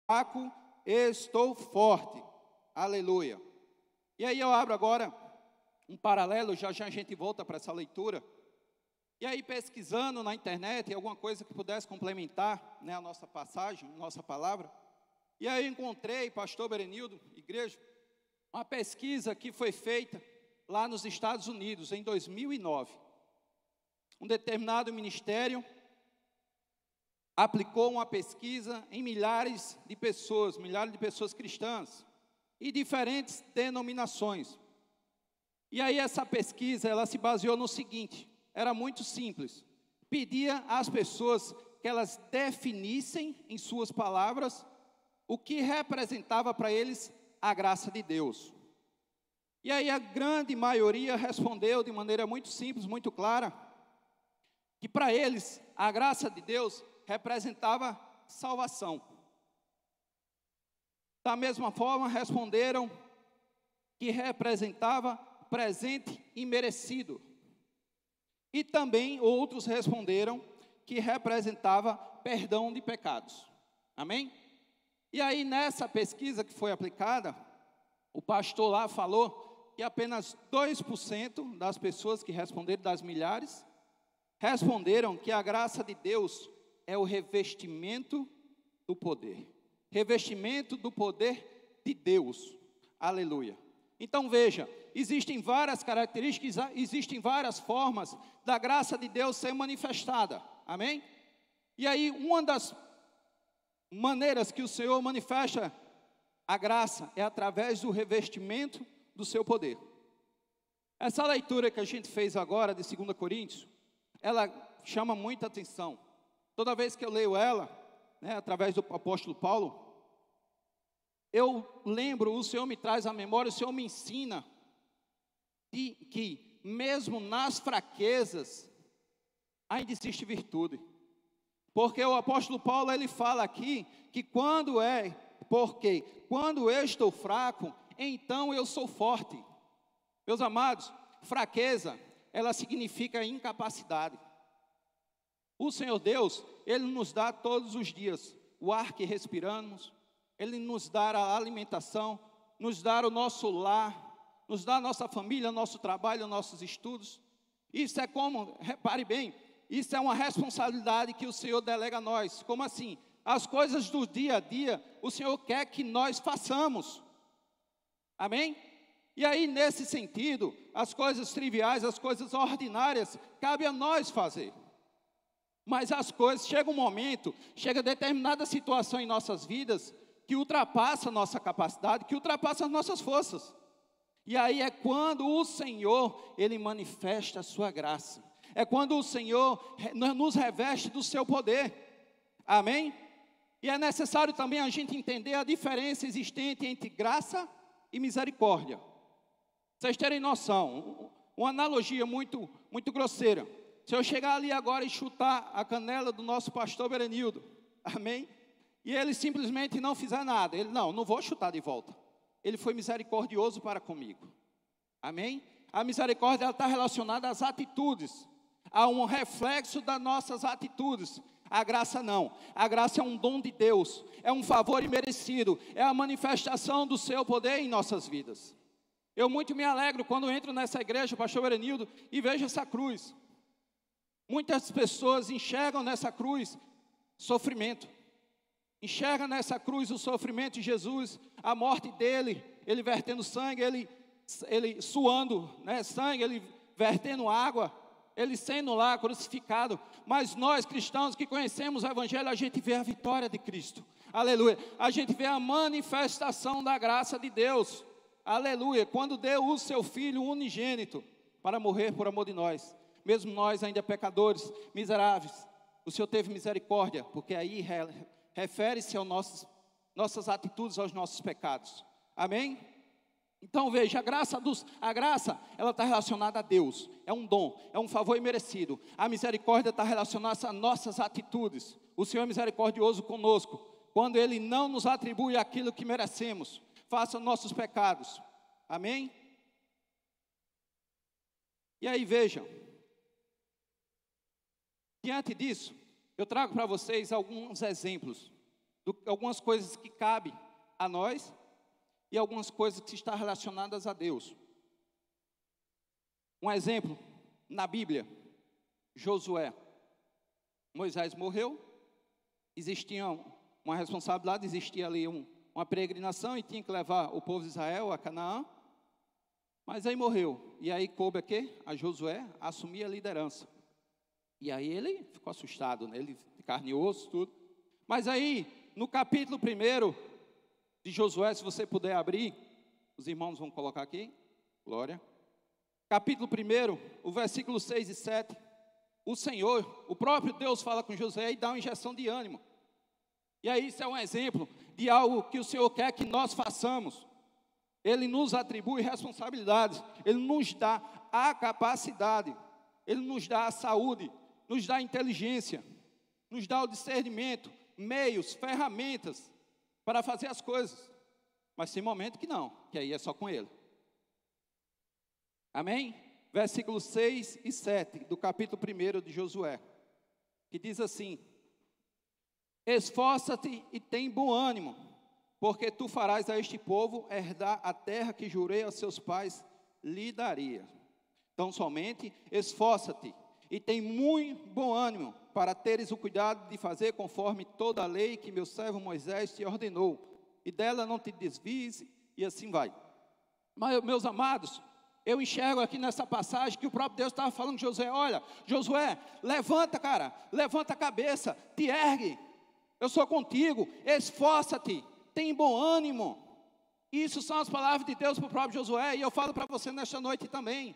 fraco, estou forte. Aleluia. E aí eu abro agora um paralelo, já já a gente volta para essa leitura. E aí pesquisando na internet, alguma coisa que pudesse complementar, né, a nossa passagem, a nossa palavra. E aí eu encontrei, pastor Berenildo, igreja, uma pesquisa que foi feita lá nos Estados Unidos, em 2009. Um determinado ministério aplicou uma pesquisa em milhares de pessoas cristãs e diferentes denominações. E aí essa pesquisa, ela se baseou no seguinte, era muito simples. Pedia às pessoas que elas definissem em suas palavras o que representava para eles a graça de Deus. E aí a grande maioria respondeu de maneira muito simples, muito clara, que para eles a graça de Deus representava salvação. Da mesma forma, responderam que representava presente imerecido. E também outros responderam que representava perdão de pecados. Amém? E aí nessa pesquisa que foi aplicada, o pastor lá falou que apenas 2% das pessoas que responderam, das milhares, responderam que a graça de Deus é o revestimento do poder. Revestimento do poder de Deus. Aleluia. Então veja, existem várias características, existem várias formas da graça de Deus ser manifestada. Amém? E aí uma das maneiras que o Senhor manifesta a graça é através do revestimento do seu poder. Essa leitura que a gente fez agora de 2 Coríntios, ela chama muita atenção. Toda vez que eu leio ela, né, através do apóstolo Paulo, eu lembro, o Senhor me traz à memória, o Senhor me ensina que mesmo nas fraquezas, ainda existe virtude. Porque o apóstolo Paulo, ele fala aqui, que quando eu estou fraco, então eu sou forte. Meus amados, fraqueza, ela significa incapacidade. O Senhor Deus, Ele nos dá todos os dias o ar que respiramos, Ele nos dá a alimentação, nos dá o nosso lar, nos dá a nossa família, nosso trabalho, nossos estudos. Isso é como, repare bem, isso é uma responsabilidade que o Senhor delega a nós. Como assim? As coisas do dia a dia, o Senhor quer que nós façamos. Amém? E aí, nesse sentido, as coisas triviais, as coisas ordinárias, cabe a nós fazer. Mas as coisas, chega um momento, chega determinada situação em nossas vidas, que ultrapassa a nossa capacidade, que ultrapassa as nossas forças. E aí é quando o Senhor, Ele manifesta a sua graça. É quando o Senhor nos reveste do seu poder. Amém? E é necessário também a gente entender a diferença existente entre graça e misericórdia. Vocês terem noção, uma analogia muito grosseira. Se eu chegar ali agora e chutar a canela do nosso pastor Berenildo, amém? E ele simplesmente não fizer nada, ele, não vou chutar de volta. Ele foi misericordioso para comigo, amém? A misericórdia está relacionada às atitudes, a um reflexo das nossas atitudes. A graça não, a graça é um dom de Deus, é um favor imerecido, é a manifestação do seu poder em nossas vidas. Eu muito me alegro quando entro nessa igreja, pastor Berenildo, e vejo essa cruz. Muitas pessoas enxergam nessa cruz sofrimento. Enxergam nessa cruz o sofrimento de Jesus, a morte dele, ele vertendo sangue, ele suando, né, sangue, ele vertendo água, ele sendo lá crucificado. Mas nós cristãos que conhecemos o Evangelho, a gente vê a vitória de Cristo. Aleluia. A gente vê a manifestação da graça de Deus. Aleluia. Quando deu o seu Filho unigênito para morrer por amor de nós. Mesmo nós ainda pecadores, miseráveis, o Senhor teve misericórdia, porque aí refere-se às nossas atitudes, aos nossos pecados. Amém? Então veja, a graça, ela está relacionada a Deus, é um dom, é um favor imerecido. A misericórdia está relacionada às nossas atitudes. O Senhor é misericordioso conosco, quando Ele não nos atribui aquilo que merecemos, faça nossos pecados. Amém? E aí vejam, diante disso, eu trago para vocês alguns exemplos. algumas coisas que cabem a nós e algumas coisas que estão relacionadas a Deus. Um exemplo, na Bíblia, Josué. Moisés morreu, existia uma responsabilidade, existia ali uma peregrinação e tinha que levar o povo de Israel a Canaã. Mas aí morreu, e aí coube a Josué assumir a liderança. E aí ele ficou assustado, né? Ele de carne e osso, tudo. Mas aí, no capítulo 1 de Josué, se você puder abrir, os irmãos vão colocar aqui, glória. Capítulo 1, o versículo 6 e 7, o Senhor, o próprio Deus fala com Josué e dá uma injeção de ânimo. E aí isso é um exemplo de algo que o Senhor quer que nós façamos. Ele nos atribui responsabilidades, Ele nos dá a capacidade, Ele nos dá a saúde, nos dá a inteligência, nos dá o discernimento, meios, ferramentas para fazer as coisas. Mas tem momento que não, que aí é só com Ele. Amém? Versículos 6 e 7 do capítulo 1 de Josué, que diz assim: esforça-te e tem bom ânimo, porque tu farás a este povo herdar a terra que jurei a seus pais lhe daria. Então somente esforça-te e tem muito bom ânimo, para teres o cuidado de fazer conforme toda a lei que meu servo Moisés te ordenou, e dela não te desvies, e assim vai. Mas, meus amados, eu enxergo aqui nessa passagem que o próprio Deus estava falando de Josué: olha, Josué, levanta, cara, levanta a cabeça, te ergue, eu sou contigo, esforça-te, tem bom ânimo. Isso são as palavras de Deus para o próprio Josué, e eu falo para você nesta noite também.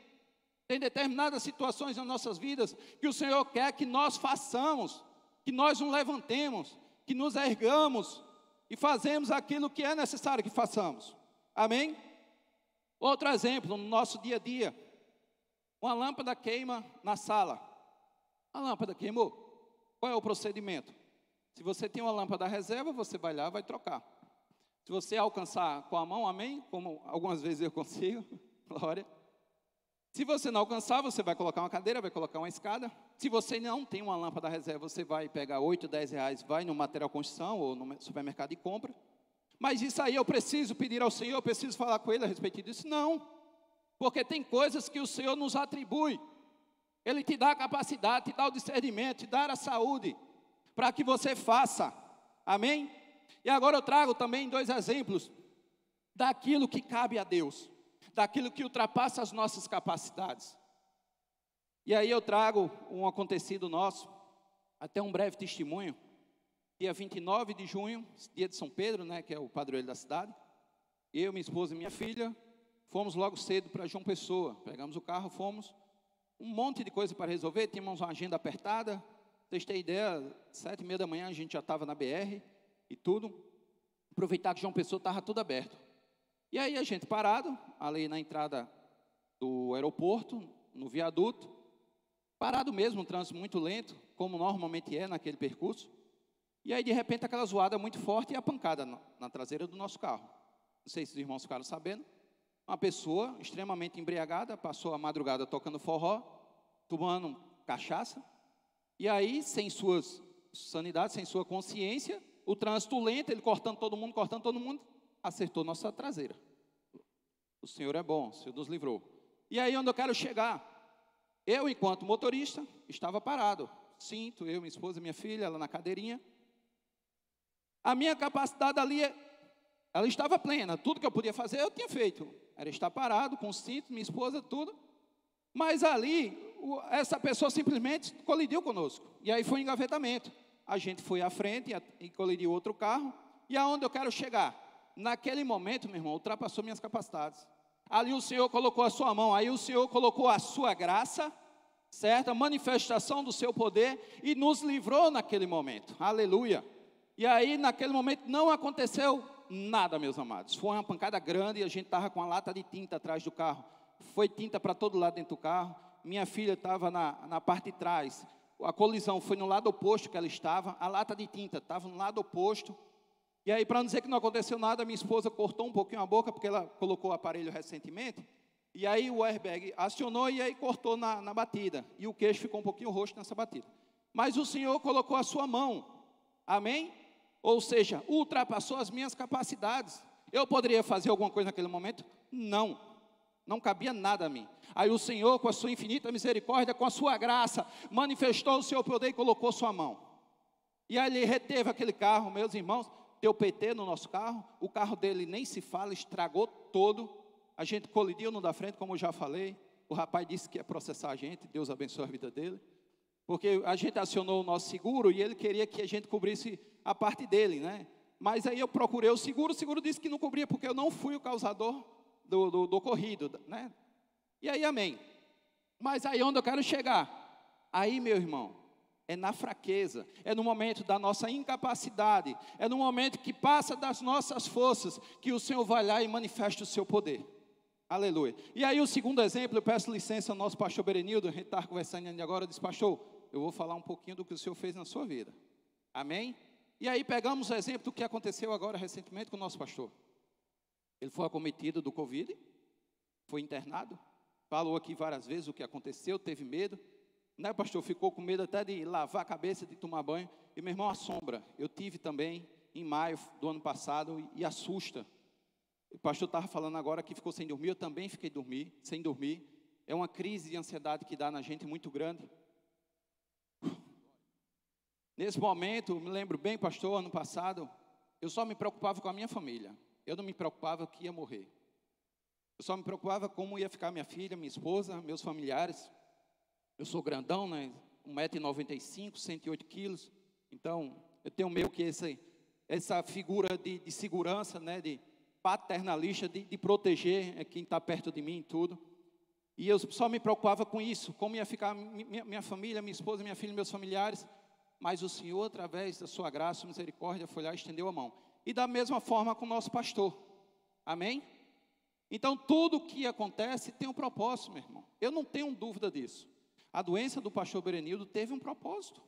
Tem determinadas situações nas nossas vidas que o Senhor quer que nós façamos, que nós nos levantemos, que nos ergamos e fazemos aquilo que é necessário que façamos. Amém? Outro exemplo, no nosso dia a dia, uma lâmpada queima na sala. A lâmpada queimou. Qual é o procedimento? Se você tem uma lâmpada reserva, você vai lá e vai trocar. Se você alcançar com a mão, amém? Como algumas vezes eu consigo, glória. Se você não alcançar, você vai colocar uma cadeira, vai colocar uma escada. Se você não tem uma lâmpada reserva, você vai pegar 8, 10 reais, vai no material construção ou no supermercado e compra. Mas isso aí eu preciso pedir ao Senhor, eu preciso falar com Ele a respeito disso? Não, porque tem coisas que o Senhor nos atribui. Ele te dá a capacidade, te dá o discernimento, te dá a saúde, para que você faça. Amém? E agora eu trago também 2 exemplos daquilo que cabe a Deus, daquilo que ultrapassa as nossas capacidades. E aí eu trago um acontecido nosso, até um breve testemunho. Dia 29 de junho, dia de São Pedro, né, que é o padroeiro da cidade. Eu, minha esposa e minha filha, fomos logo cedo para João Pessoa. Pegamos o carro, fomos. Um monte de coisa para resolver, tínhamos uma agenda apertada. Vocês têm ideia, 7h30 da manhã a gente já estava na BR e tudo. Aproveitar que João Pessoa estava tudo aberto. E aí a gente parado, ali na entrada do aeroporto, no viaduto. Parado mesmo, um trânsito muito lento, como normalmente é naquele percurso. E aí, de repente, aquela zoada muito forte e a pancada na traseira do nosso carro. Não sei se os irmãos ficaram sabendo. Uma pessoa extremamente embriagada, passou a madrugada tocando forró, tomando cachaça. E aí, sem sua sanidade, sem sua consciência, o trânsito lento, ele cortando todo mundo, acertou nossa traseira. O Senhor é bom, o Senhor nos livrou. E aí, onde eu quero chegar? Eu, enquanto motorista, estava parado. Cinto, eu, minha esposa, minha filha, ela na cadeirinha. A minha capacidade ali, ela estava plena. Tudo que eu podia fazer, eu tinha feito. Era estar parado, com o cinto, minha esposa, tudo. Mas ali, essa pessoa simplesmente colidiu conosco. E aí foi um engavetamento. A gente foi à frente e colidiu outro carro. E aonde eu quero chegar? Naquele momento, meu irmão, ultrapassou minhas capacidades. Ali o Senhor colocou a sua mão, aí o Senhor colocou a sua graça, certa manifestação do seu poder, e nos livrou naquele momento. Aleluia. E aí, naquele momento, não aconteceu nada, meus amados. Foi uma pancada grande e a gente estava com uma lata de tinta atrás do carro. Foi tinta para todo lado dentro do carro. Minha filha estava na parte de trás. A colisão foi no lado oposto que ela estava. A lata de tinta estava no lado oposto. E aí, para não dizer que não aconteceu nada, minha esposa cortou um pouquinho a boca, porque ela colocou o aparelho recentemente. E aí o airbag acionou e aí cortou na batida. E o queixo ficou um pouquinho roxo nessa batida. Mas o Senhor colocou a sua mão. Amém? Ou seja, ultrapassou as minhas capacidades. Eu poderia fazer alguma coisa naquele momento? Não, não cabia nada a mim. Aí o Senhor, com a sua infinita misericórdia, com a sua graça, manifestou o seu poder e colocou sua mão. E aí ele reteve aquele carro, meus irmãos, deu PT no nosso carro, o carro dele nem se fala, estragou todo, a gente colidiu no da frente, como eu já falei, o rapaz disse que ia processar a gente, Deus abençoe a vida dele, porque a gente acionou o nosso seguro e ele queria que a gente cobrisse a parte dele, né? Mas aí eu procurei o seguro disse que não cobria, porque eu não fui o causador do ocorrido, né? E aí, amém. Mas aí onde eu quero chegar? Aí, meu irmão, é na fraqueza, é no momento da nossa incapacidade, é no momento que passa das nossas forças, que o Senhor vai lá e manifesta o seu poder. Aleluia. E aí o segundo exemplo, eu peço licença ao nosso pastor Berenildo, a gente está conversando agora, eu disse, pastor, eu vou falar um pouquinho do que o Senhor fez na sua vida. Amém? E aí pegamos o exemplo do que aconteceu agora recentemente com o nosso pastor. Ele foi acometido do Covid, foi internado, falou aqui várias vezes o que aconteceu, teve medo, né, pastor? Ficou com medo até de lavar a cabeça, de tomar banho. E meu irmão, assombra. Eu tive também em maio do ano passado e assusta. O pastor estava falando agora que ficou sem dormir, eu também fiquei sem dormir. É uma crise de ansiedade que dá na gente muito grande. Nesse momento, eu me lembro bem, pastor, ano passado, eu só me preocupava com a minha família. Eu não me preocupava que ia morrer. Eu só me preocupava como ia ficar minha filha, minha esposa, meus familiares. Eu sou grandão, né? 1,95 m, 108 quilos. Então, eu tenho meio que essa figura de segurança, né? De paternalista, de proteger quem está perto de mim e tudo. E eu só me preocupava com isso, como ia ficar minha família, minha esposa, minha filha, meus familiares. Mas o Senhor, através da sua graça e misericórdia, foi lá e estendeu a mão. E da mesma forma com o nosso pastor. Amém? Então, tudo o que acontece tem um propósito, meu irmão. Eu não tenho dúvida disso. A doença do pastor Berenildo teve um propósito.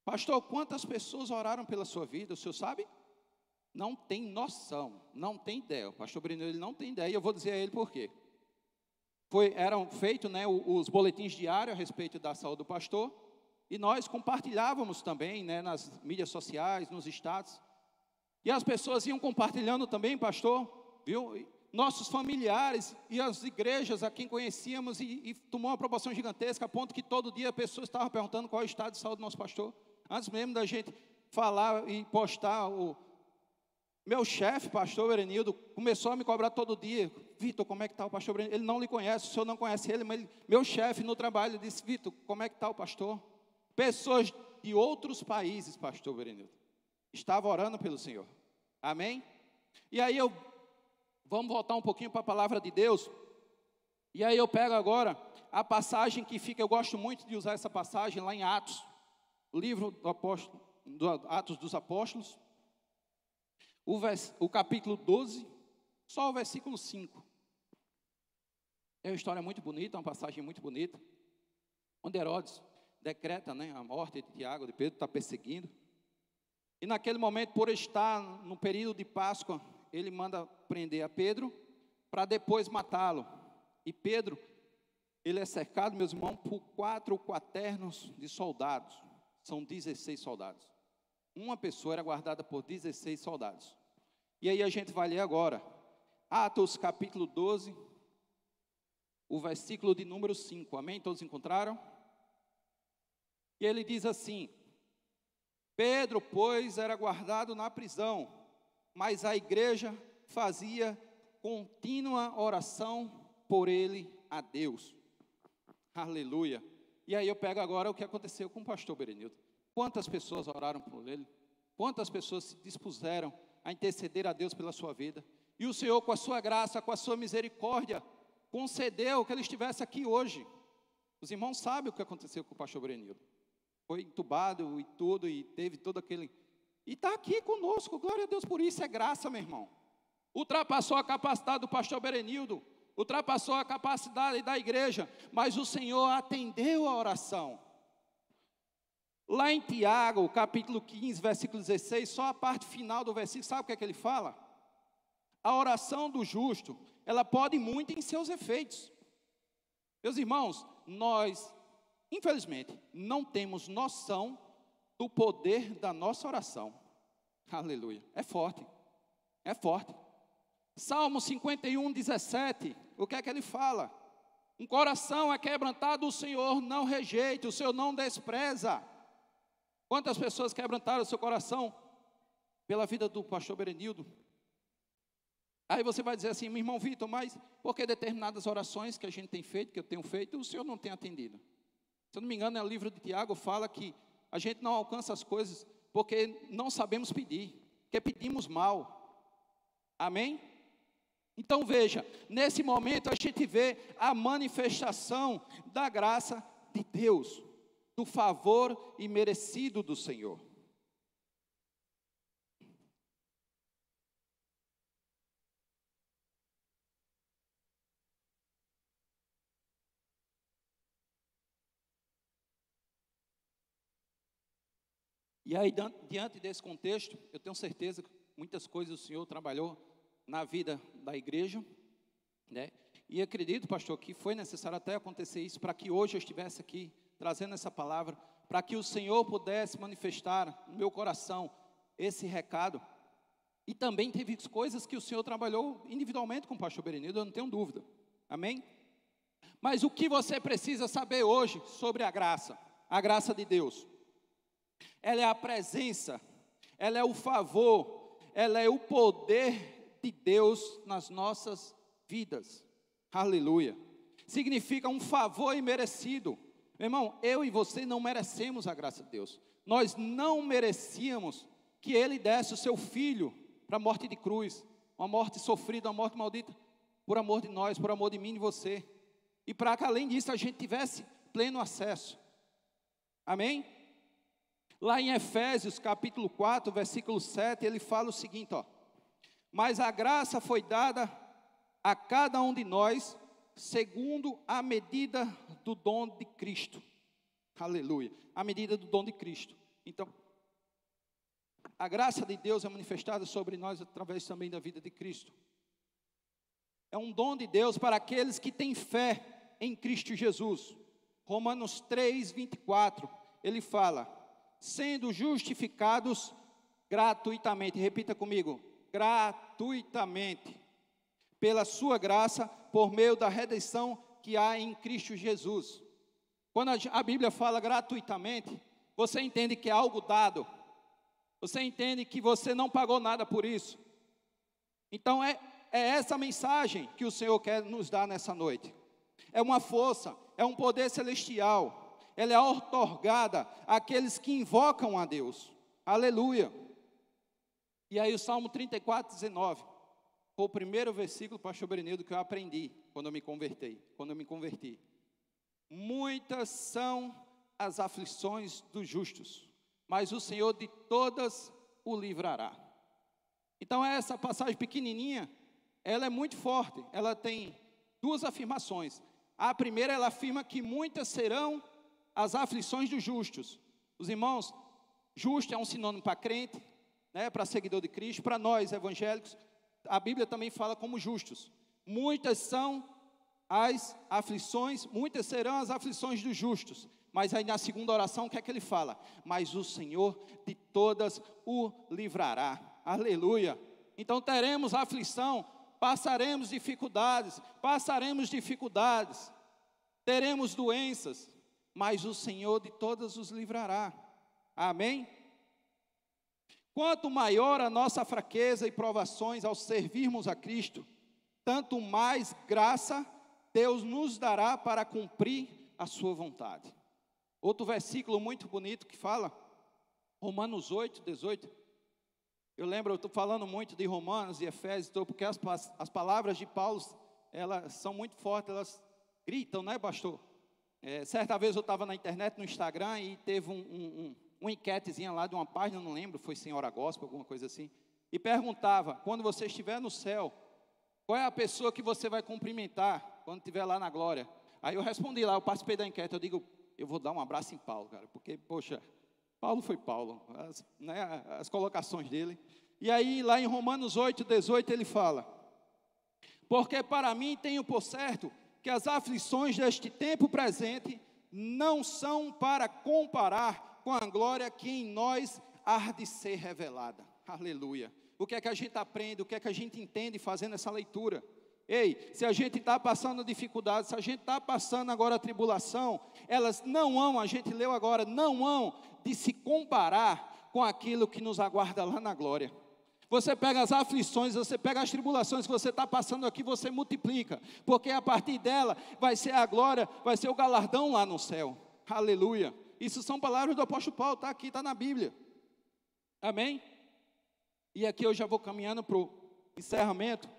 Pastor, quantas pessoas oraram pela sua vida, o senhor sabe? Não tem noção, não tem ideia. O pastor Berenildo ele não tem ideia, e eu vou dizer a ele por quê. Eram feitos, né, os boletins diários a respeito da saúde do pastor, e nós compartilhávamos também, né, nas mídias sociais, nos status. E as pessoas iam compartilhando também, pastor, viu? Nossos familiares e as igrejas a quem conhecíamos e tomou uma proporção gigantesca, a ponto que todo dia pessoas estavam perguntando qual é o estado de saúde do nosso pastor. Antes mesmo da gente falar e postar, o meu chefe, pastor Berenildo, começou a me cobrar todo dia. Vitor, como é que está o pastor Berenildo? Ele não lhe conhece, o senhor não conhece ele, mas meu chefe no trabalho disse, Vitor, como é que está o pastor? Pessoas de outros países, pastor Berenildo, estavam orando pelo Senhor. Amém? E aí vamos voltar um pouquinho para a palavra de Deus. E aí eu pego agora a passagem que fica, eu gosto muito de usar essa passagem lá em Atos, o livro do Atos dos Apóstolos, o capítulo 12, só o versículo 5. É uma história muito bonita, uma passagem muito bonita, onde Herodes decreta, né, a morte de Tiago, de Pedro, está perseguindo. E naquele momento, por estar no período de Páscoa, ele manda prender a Pedro, para depois matá-lo. E Pedro, ele é cercado, meus irmãos, por 4 quaternos de soldados. São 16 soldados. Uma pessoa era guardada por 16 soldados. E aí a gente vai ler agora. Atos capítulo 12, o versículo de número 5. Amém? Todos encontraram? E ele diz assim: Pedro, pois, era guardado na prisão, mas a igreja fazia contínua oração por ele a Deus. Aleluia. E aí eu pego agora o que aconteceu com o pastor Berenildo. Quantas pessoas oraram por ele? Quantas pessoas se dispuseram a interceder a Deus pela sua vida? E o Senhor, com a sua graça, com a sua misericórdia, concedeu que ele estivesse aqui hoje. Os irmãos sabem o que aconteceu com o pastor Berenildo. Foi entubado e tudo, e teve todo aquele... E está aqui conosco, glória a Deus por isso, é graça, meu irmão. Ultrapassou a capacidade do pastor Berenildo, ultrapassou a capacidade da igreja, mas o Senhor atendeu a oração. Lá em Tiago, capítulo 15, versículo 16, só a parte final do versículo, sabe o que é que ele fala? A oração do justo, ela pode muito em seus efeitos. Meus irmãos, nós, infelizmente, não temos noção do poder da nossa oração. Aleluia. É forte. É forte. Salmo 51, 17. O que é que ele fala? Um coração quebrantado, o Senhor não rejeita, o Senhor não despreza. Quantas pessoas quebrantaram o seu coração pela vida do pastor Berenildo? Aí você vai dizer assim, meu irmão Vitor, mas por que determinadas orações que a gente tem feito, que eu tenho feito, o Senhor não tem atendido? Se eu não me engano, o livro de Tiago fala que a gente não alcança as coisas porque não sabemos pedir, porque pedimos mal. Amém? Então veja, nesse momento a gente vê a manifestação da graça de Deus, do favor imerecido do Senhor. E aí, diante desse contexto, eu tenho certeza que muitas coisas o Senhor trabalhou na vida da igreja, né? E acredito, pastor, que foi necessário até acontecer isso, para que hoje eu estivesse aqui, trazendo essa palavra, para que o Senhor pudesse manifestar no meu coração esse recado. E também teve coisas que o Senhor trabalhou individualmente com o pastor Berenildo, eu não tenho dúvida, amém? Mas o que você precisa saber hoje sobre a graça de Deus? Ela é a presença, ela é o favor, ela é o poder de Deus nas nossas vidas. Aleluia. Significa um favor imerecido. Meu irmão, eu e você não merecemos a graça de Deus. Nós não merecíamos que Ele desse o seu Filho para a morte de cruz, uma morte sofrida, uma morte maldita, por amor de nós, por amor de mim e de você. E para que além disso a gente tivesse pleno acesso. Amém? Lá em Efésios capítulo 4, versículo 7, ele fala o seguinte, ó. Mas a graça foi dada a cada um de nós, segundo a medida do dom de Cristo. Aleluia. A medida do dom de Cristo. Então, a graça de Deus é manifestada sobre nós através também da vida de Cristo. É um dom de Deus para aqueles que têm fé em Cristo Jesus. Romanos 3, 24, ele fala, sendo justificados gratuitamente, repita comigo, gratuitamente, pela sua graça, por meio da redenção que há em Cristo Jesus. Quando a Bíblia fala gratuitamente, você entende que é algo dado, você entende que você não pagou nada por isso. Então é essa mensagem que o Senhor quer nos dar nessa noite. É uma força, é um poder celestial. Ela é outorgada àqueles que invocam a Deus. Aleluia. E aí o Salmo 34, 19. Foi o primeiro versículo, pastor Berenildo, que eu aprendi quando eu me converti. Muitas são as aflições dos justos, mas o Senhor de todas o livrará. Então essa passagem pequenininha, ela é muito forte. Ela tem duas afirmações. A primeira, ela afirma que muitas serão as aflições dos justos. Os irmãos, justo é um sinônimo para crente, né, para seguidor de Cristo, para nós evangélicos, a Bíblia também fala como justos. Muitas são as aflições, muitas serão as aflições dos justos. Mas aí na segunda oração, o que é que ele fala? Mas o Senhor de todas o livrará. Aleluia. Então teremos aflição, passaremos dificuldades, teremos doenças, mas o Senhor de todas os livrará. Amém? Quanto maior a nossa fraqueza e provações ao servirmos a Cristo, tanto mais graça Deus nos dará para cumprir a sua vontade. Outro versículo muito bonito que fala, Romanos 8, 18. Eu lembro, eu estou falando muito de Romanos e Efésios, porque as palavras de Paulo, elas são muito fortes, elas gritam, né, pastor? Certa vez eu estava na internet, no Instagram, e teve uma enquetezinha lá de uma página, não lembro, foi Senhora Gospel, alguma coisa assim, e perguntava, quando você estiver no céu, qual é a pessoa que você vai cumprimentar quando estiver lá na glória? Aí eu respondi lá, eu participei da enquete, eu digo, eu vou dar um abraço em Paulo, cara, porque, poxa, Paulo foi Paulo, as colocações dele. E aí lá em Romanos 8, 18 ele fala, porque para mim tenho por certo que as aflições deste tempo presente não são para comparar com a glória que em nós há de ser revelada. Aleluia. O que é que a gente aprende, o que é que a gente entende fazendo essa leitura? Ei, se a gente está passando dificuldade, se a gente está passando agora tribulação, elas não hão, a gente leu agora, não hão de se comparar com aquilo que nos aguarda lá na glória. Você pega as aflições, você pega as tribulações que você está passando aqui, você multiplica, porque a partir dela vai ser a glória, vai ser o galardão lá no céu. Aleluia. Isso são palavras do apóstolo Paulo, está aqui, está na Bíblia. Amém? E aqui eu já vou caminhando para o encerramento.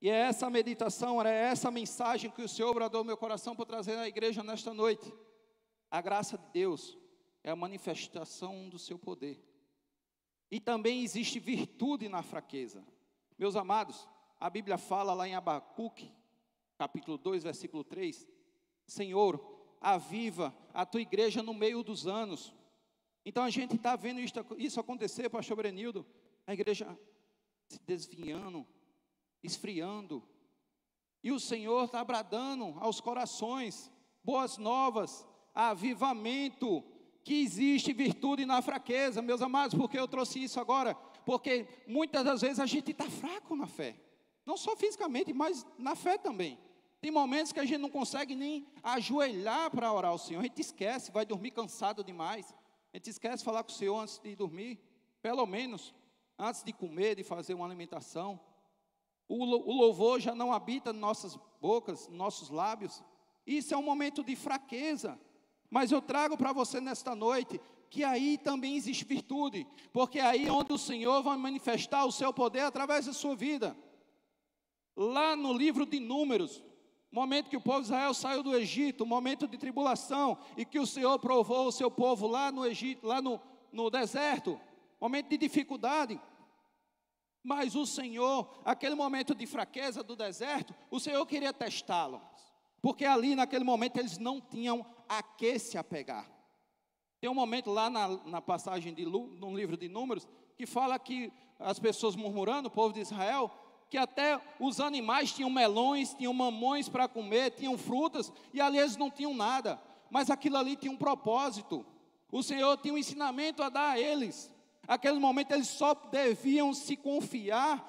E é essa meditação, é essa mensagem que o Senhor bradou no meu coração para trazer à igreja nesta noite. A graça de Deus é a manifestação do seu poder. E também existe virtude na fraqueza. Meus amados, a Bíblia fala lá em Abacuque, capítulo 2, versículo 3. Senhor, aviva a tua igreja no meio dos anos. Então a gente está vendo isso acontecer, pastor Brenildo. A igreja se desviando, esfriando. E o Senhor está bradando aos corações, boas novas, avivamento, que existe virtude na fraqueza, meus amados. Porque eu trouxe isso agora? Porque muitas das vezes a gente está fraco na fé, não só fisicamente, mas na fé também. Tem momentos que a gente não consegue nem ajoelhar para orar ao Senhor, a gente esquece, vai dormir cansado demais, a gente esquece de falar com o Senhor antes de dormir, pelo menos antes de comer, de fazer uma alimentação. O louvor já não habita em nossas bocas, em nossos lábios. Isso é um momento de fraqueza. Mas eu trago para você nesta noite que aí também existe virtude, porque aí é onde o Senhor vai manifestar o seu poder através da sua vida. Lá no livro de Números, momento que o povo de Israel saiu do Egito, momento de tribulação, e que o Senhor provou o seu povo lá no Egito, lá no deserto, momento de dificuldade. Mas o Senhor, aquele momento de fraqueza do deserto, o Senhor queria testá-los, porque ali naquele momento eles não tinham a que se apegar. Tem um momento lá na passagem no livro de Números, que fala que as pessoas murmurando, o povo de Israel, que até os animais tinham melões, tinham mamões para comer, tinham frutas, e ali eles não tinham nada, mas aquilo ali tinha um propósito. O Senhor tinha um ensinamento a dar a eles. Naquele momento eles só deviam se confiar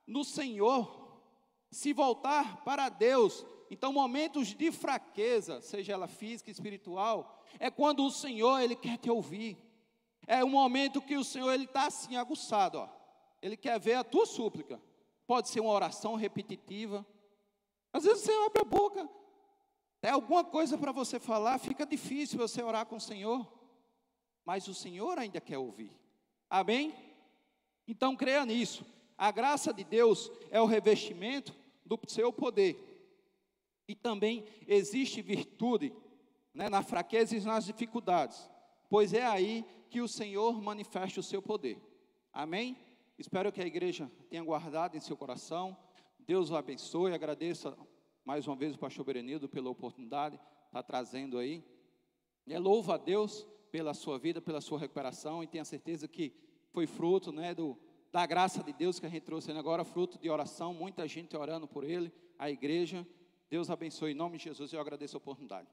no Senhor, se voltar para Deus. Então, momentos de fraqueza, seja ela física, espiritual, é quando o Senhor, Ele quer te ouvir. É um momento que o Senhor, Ele está assim, aguçado, ó. Ele quer ver a tua súplica. Pode ser uma oração repetitiva. Às vezes você abre a boca, tem alguma coisa para você falar, fica difícil você orar com o Senhor, mas o Senhor ainda quer ouvir. Amém? Então creia nisso. A graça de Deus é o revestimento do seu poder. E também existe virtude, né, na fraqueza e nas dificuldades, pois é aí que o Senhor manifesta o seu poder. Amém? Espero que a igreja tenha guardado em seu coração. Deus o abençoe. Agradeço mais uma vez o pastor Berenildo pela oportunidade de estar trazendo aí. Louvo a Deus pela sua vida, pela sua recuperação, e tenha certeza que foi fruto, né, da graça de Deus que a gente trouxe agora, fruto de oração, muita gente orando por ele, a igreja. Deus abençoe em nome de Jesus, eu agradeço a oportunidade.